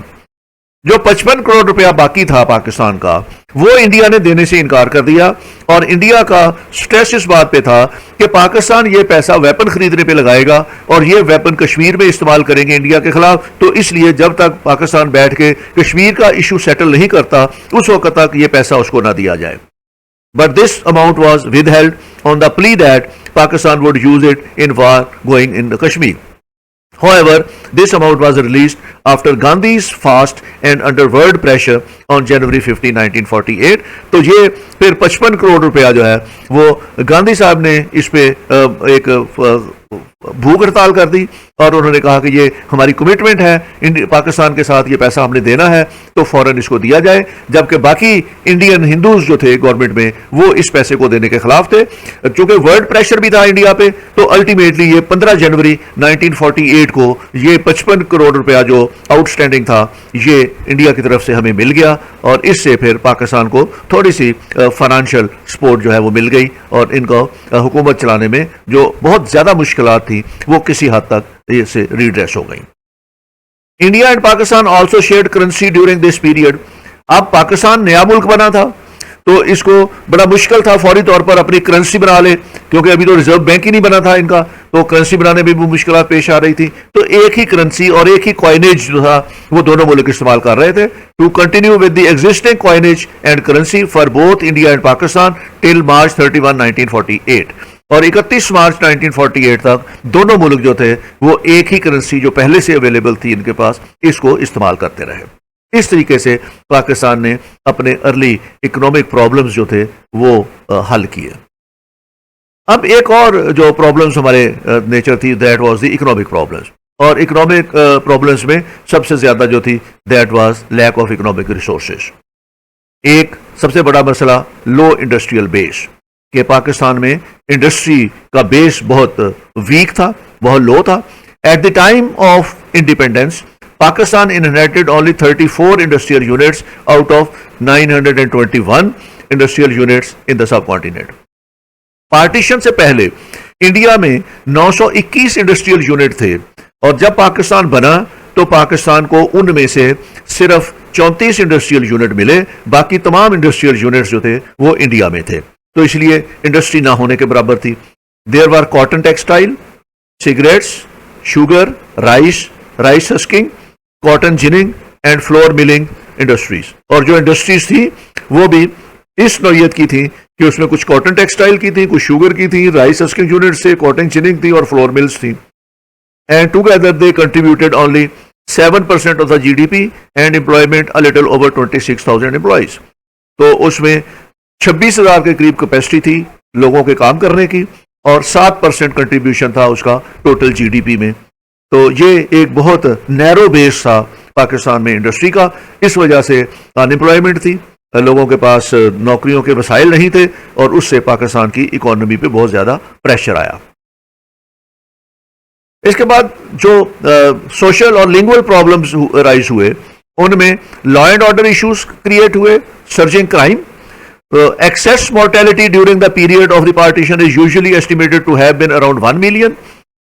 جو 55 کروڑ روپیہ باقی تھا پاکستان کا وہ انڈیا نے دینے سے انکار کر دیا، اور انڈیا کا سٹریس اس بات پہ تھا کہ پاکستان یہ پیسہ ویپن خریدنے پہ لگائے گا اور یہ ویپن کشمیر میں استعمال کریں گے انڈیا کے خلاف، تو اس لیے جب تک پاکستان بیٹھ کے کشمیر کا ایشو سیٹل نہیں کرتا اس وقت تک یہ پیسہ اس کو نہ دیا جائے۔ But this amount was withheld on the plea that Pakistan would use it in war going in Kashmir. However, this amount was released after Gandhi's fast and under world pressure on January 15, 1948. تو یہ پھر 55 کروڑ روپیہ جو ہے وہ گاندھی صاحب نے اس پہ ایک بھوک ہڑتال کر دی اور انہوں نے کہا کہ یہ ہماری کمٹمنٹ ہے پاکستان کے ساتھ، یہ پیسہ ہم نے دینا ہے تو فوراً اس کو دیا جائے، جبکہ باقی انڈین ہندوز جو تھے گورنمنٹ میں وہ اس پیسے کو دینے کے خلاف تھے۔ چونکہ ورلڈ پریشر بھی تھا انڈیا پہ تو الٹیمیٹلی یہ 15 جنوری 1948 کو یہ 55 کروڑ روپیہ جو آؤٹ اسٹینڈنگ تھا یہ انڈیا کی طرف سے ہمیں مل گیا، اور اس سے پھر پاکستان کو تھوڑی سی فائنانشیل سپورٹ جو ہے وہ مل گئی، اور ان کو حکومت چلانے میں جو بہت زیادہ مشکلات تھی وہ کسی حد تک یہ سے ریڈریس ہو گئی۔ India and Pakistan also shared currency during this period. اب پاکستان نیا ملک بنا تھا تو اس کو بڑا مشکل تھا فوری طور پر اپنی کرنسی بنا لے، کیونکہ ابھی تو ریزرو بینک ہی نہیں بنا تھا ان کا، تو کرنسی بنانے میں بھی مشکلات پیش آ رہی تھی، تو ایک ہی کرنسی اور ایک ہی کوائنیج جو تھا وہ دونوں ملک استعمال کر رہے تھے۔ To continue with the existing coinage and currency for both India and Pakistan till March 31 1948، اور 31 مارچ 1948 تک دونوں ملک جو تھے وہ ایک ہی کرنسی جو پہلے سے اویلیبل تھی ان کے پاس اس کو استعمال کرتے رہے۔ اس طریقے سے پاکستان نے اپنے ارلی اکنامک پرابلمز جو تھے وہ حل کیے۔ اب ایک اور جو پرابلمز ہمارے نیچر تھی that was the economic problems, اور اکنامک پرابلمز میں سب سے زیادہ جو تھی that was lack of economic resources. ایک سب سے بڑا مسئلہ لو انڈسٹریل بیس، کہ پاکستان میں انڈسٹری کا بیس بہت ویک تھا، بہت لو تھا۔ At the time of independence Pakistan inherited only 34 industrial units out of 921 industrial units in the subcontinent. Partition سے پہلے انڈیا میں 921 انڈسٹریل یونٹ تھے، اور جب پاکستان بنا تو پاکستان کو ان میں سے صرف 34 انڈسٹریل یونٹ ملے، باقی تمام انڈسٹریل یونٹس جو تھے وہ انڈیا میں تھے، تو اس لیے انڈسٹری نہ ہونے کے برابر تھی۔ There were cotton textile, cigarettes, sugar, rice husking, cotton ginning and flour milling industries, اور جو انڈسٹریز تھی وہ بھی اس نوعیت کی تھی کہ اس میں کچھ کاٹن ٹیکسٹائل کی تھی، کچھ شوگر کی تھی، رائس ہسکنگ یونٹ سے، کاٹن جننگ تھی اور فلور ملز تھی، and together they contributed only 7% of the G D P and employment a little over 26,000 employees۔ تو اس میں 26,000 کے قریب کیپیسٹی تھی لوگوں کے کام کرنے کی، اور 7% کنٹریبیوشن تھا اس کا ٹوٹل جی ڈی پی میں۔ تو یہ ایک بہت نیرو بیس تھا پاکستان میں انڈسٹری کا، اس وجہ سے ان امپلائمنٹ تھی، لوگوں کے پاس نوکریوں کے وسائل نہیں تھے، اور اس سے پاکستان کی اکانومی پہ بہت زیادہ پریشر آیا۔ اس کے بعد جو سوشل اور لنگول پرابلمز رائز ہوئے ان میں law and order issues create ہوئے، surging crime, excess mortality during the period of the partition is usually estimated to have been around 1 million.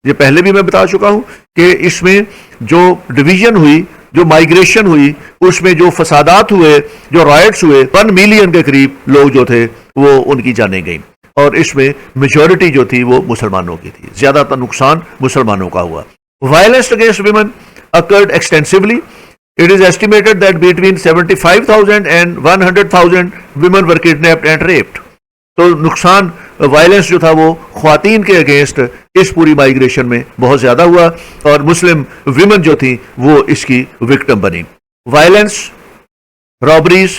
یہ پہلے بھی میں بتا چکا ہوں کہ اس میں جو ڈویژن ہوئی، جو مائگریشن ہوئی، اس میں جو فسادات ہوئے، جو رائٹس ہوئے، 1 ملین کے قریب لوگ جو تھے وہ ان کی جانیں گئیں۔ اور اس میں میجورٹی جو تھی وہ مسلمانوں کی تھی. زیادہ تر نقصان مسلمانوں کا ہوا. Violence against women occurred extensively. It is estimated that between 75,000 and 100,000 women were kidnapped and raped. تو نقصان وائلنس جو تھا وہ خواتین کے اگینسٹ اس پوری مائیگریشن میں بہت زیادہ ہوا اور مسلم ویمن جو تھی وہ اس کی وکٹم بنی. Violence, robberies,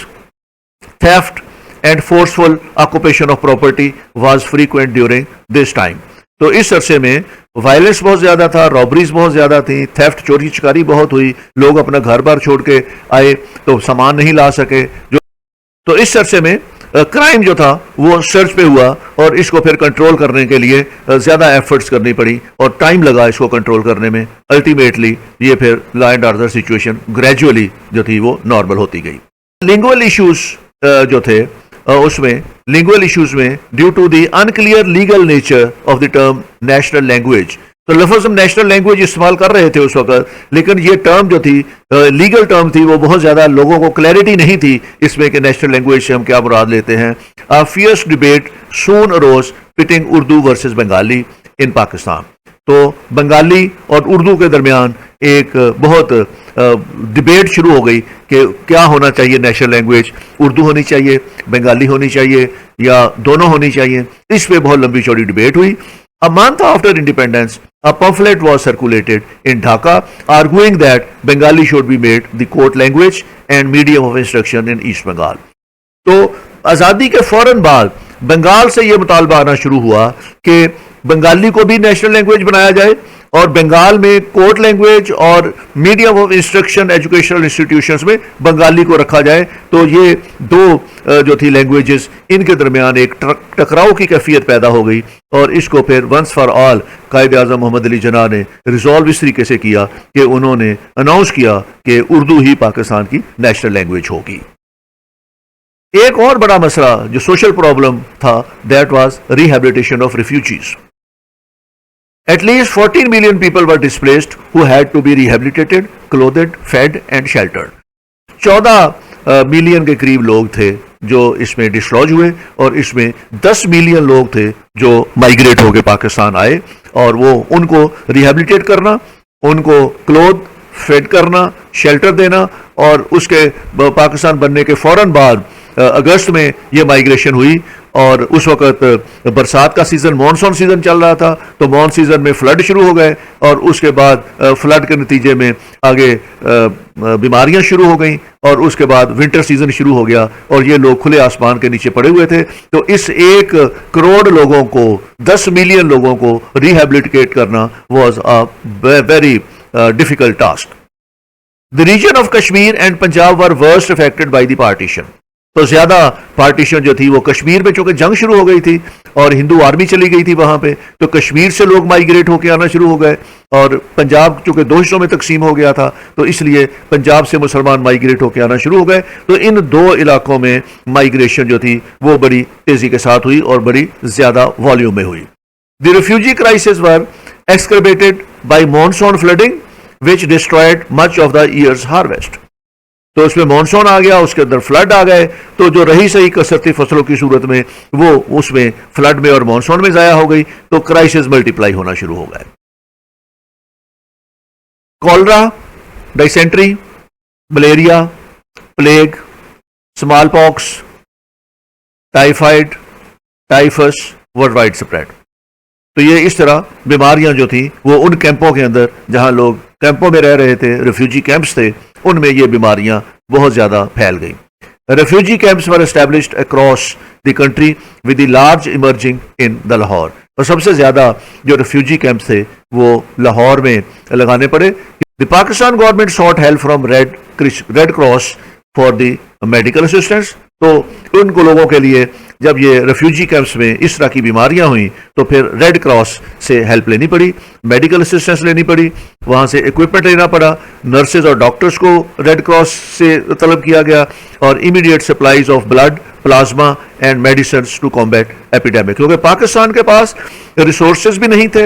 theft and forcible occupation of property was frequent during this time. تو اس عرصے میں وائلنس بہت زیادہ تھا, رابریز بہت زیادہ تھیں, تھیفٹ چوری چکاری بہت ہوئی, لوگ اپنا گھر بار چھوڑ کے آئے تو سامان نہیں لا سکے. تو اس عرصے میں کرائم جو تھا وہ سرچ پہ ہوا اور اس کو پھر کنٹرول کرنے کے لیے زیادہ ایفرٹس کرنی پڑی اور ٹائم لگا اس کو کنٹرول کرنے میں. الٹیمیٹلی یہ پھر لا اینڈ آرڈر سچویشن گریجولی جو تھی وہ نارمل ہوتی گئی. لنگول ایشوز جو تھے اس میں لنگول ایشوز میں due to the unclear legal nature of the term national language, تو لفظ ہم نیشنل لینگویج استعمال کر رہے تھے اس وقت, لیکن یہ ٹرم جو تھی لیگل ٹرم تھی وہ بہت زیادہ لوگوں کو کلیئرٹی نہیں تھی اس میں کہ نیشنل لینگویج سے ہم کیا مراد لیتے ہیں. فیئرس ڈبیٹ سون اروز پٹنگ اردو ورسز بنگالی ان پاکستان. تو بنگالی اور اردو کے درمیان ایک بہت ڈبیٹ شروع ہو گئی کہ کیا ہونا چاہیے نیشنل لینگویج, اردو ہونی چاہیے, بنگالی ہونی چاہیے یا دونوں ہونی چاہیے. اس پہ بہت لمبی چوڑی ڈبیٹ ہوئی. A month after independence, a pamphlet was circulated in Dhaka arguing that Bengali should be made the court language and medium of instruction in East Bengal. تو آزادی کے فوراً بعد بنگال سے یہ مطالبہ آنا شروع ہوا کہ بنگالی کو بھی نیشنل لینگویج بنایا جائے اور بنگال میں کورٹ لینگویج اور medium of instruction educational institutions میں بنگالی کو رکھا جائے. تو یہ دو جو تھی لینگویجز ان کے درمیان ایک ٹکراؤ کی کیفیت پیدا ہو گئی اور اس کو پھر ونس فار آل قائد اعظم محمد علی جناح نے ریزالو اس طریقے سے کیا کہ انہوں نے اناؤنس کیا کہ اردو ہی پاکستان کی نیشنل لینگویج ہوگی. ایک اور بڑا مسئلہ جو سوشل پرابلم تھا that was rehabilitation of refugees. At least 14 million people were displaced who had to be rehabilitated, clothed, fed and sheltered. 14 million کے قریب لوگ تھے جو اس میں ڈسلوج ہوئے اور اس میں 10 ملین لوگ تھے جو مائیگریٹ ہو کے پاکستان آئے اور وہ ان کو ریہیبلیٹیٹ کرنا, ان کو کلوتھ, فیڈ کرنا, شیلٹر دینا اور اس کے پاکستان بننے کے فوراً بعد اگست میں یہ مائیگریشن ہوئی. اور اس وقت برسات کا سیزن, مانسون سیزن چل رہا تھا, تو مون سیزن میں فلڈ شروع ہو گئے اور اس کے بعد فلڈ کے نتیجے میں آگے بیماریاں شروع ہو گئیں اور اس کے بعد ونٹر سیزن شروع ہو گیا اور یہ لوگ کھلے آسمان کے نیچے پڑے ہوئے تھے. تو اس 1 کروڑ لوگوں کو, 10 ملین لوگوں کو ریہیبلیٹیٹ کرنا was a very difficult task. The region of Kashmir and Punjab were worst affected by the partition. تو زیادہ پارٹیشن جو تھی وہ کشمیر میں, چونکہ جنگ شروع ہو گئی تھی اور ہندو آرمی چلی گئی تھی وہاں پہ, تو کشمیر سے لوگ مائیگریٹ ہو کے آنا شروع ہو گئے اور پنجاب چونکہ 2 حصوں میں تقسیم ہو گیا تھا تو اس لیے پنجاب سے مسلمان مائیگریٹ ہو کے آنا شروع ہو گئے. تو ان 2 علاقوں میں مائیگریشن جو تھی وہ بڑی تیزی کے ساتھ ہوئی اور بڑی زیادہ والیوم میں ہوئی. The refugee crisis were exacerbated by monsoon flooding which destroyed much of the year's harvest. تو اس میں مانسون آ گیا, اس کے اندر فلڈ آ گئے, تو جو رہی صحیح کثرتی فصلوں کی صورت میں وہ اس میں فلڈ میں اور مانسون میں ضائع ہو گئی, تو کرائسس ملٹیپلائی ہونا شروع ہو گئے. Cholera, dysentery, malaria, plague, smallpox, typhoid, typhus worldwide spread. تو یہ اس طرح بیماریاں جو تھیں وہ ان کیمپوں کے اندر جہاں لوگ کیمپوں میں رہ رہے تھے, ریفیوجی کیمپس تھے, ان میں یہ بیماریاں بہت زیادہ پھیل گئیں. Refugee camps were established across the country with the large emerging in the Lahore. اور سب سے زیادہ جو ریفیوجی کیمپس تھے وہ لاہور میں لگانے پڑے. The Pakistan government sought help from Red Cross for the medical assistance. تو ان کو لوگوں کے لیے جب یہ ریفیوجی کیمپس میں اس طرح کی بیماریاں ہوئیں تو پھر ریڈ کراس سے ہیلپ لینی پڑی, میڈیکل اسسٹنس لینی پڑی, وہاں سے اکوپمنٹ لینا پڑا, نرسز اور ڈاکٹرز کو ریڈ کراس سے طلب کیا گیا اور immediate supplies of blood, plasma and medicines to combat epidemic. کیونکہ پاکستان کے پاس ریسورسز بھی نہیں تھے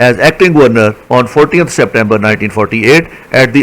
as acting governor on 14th September 1948 at the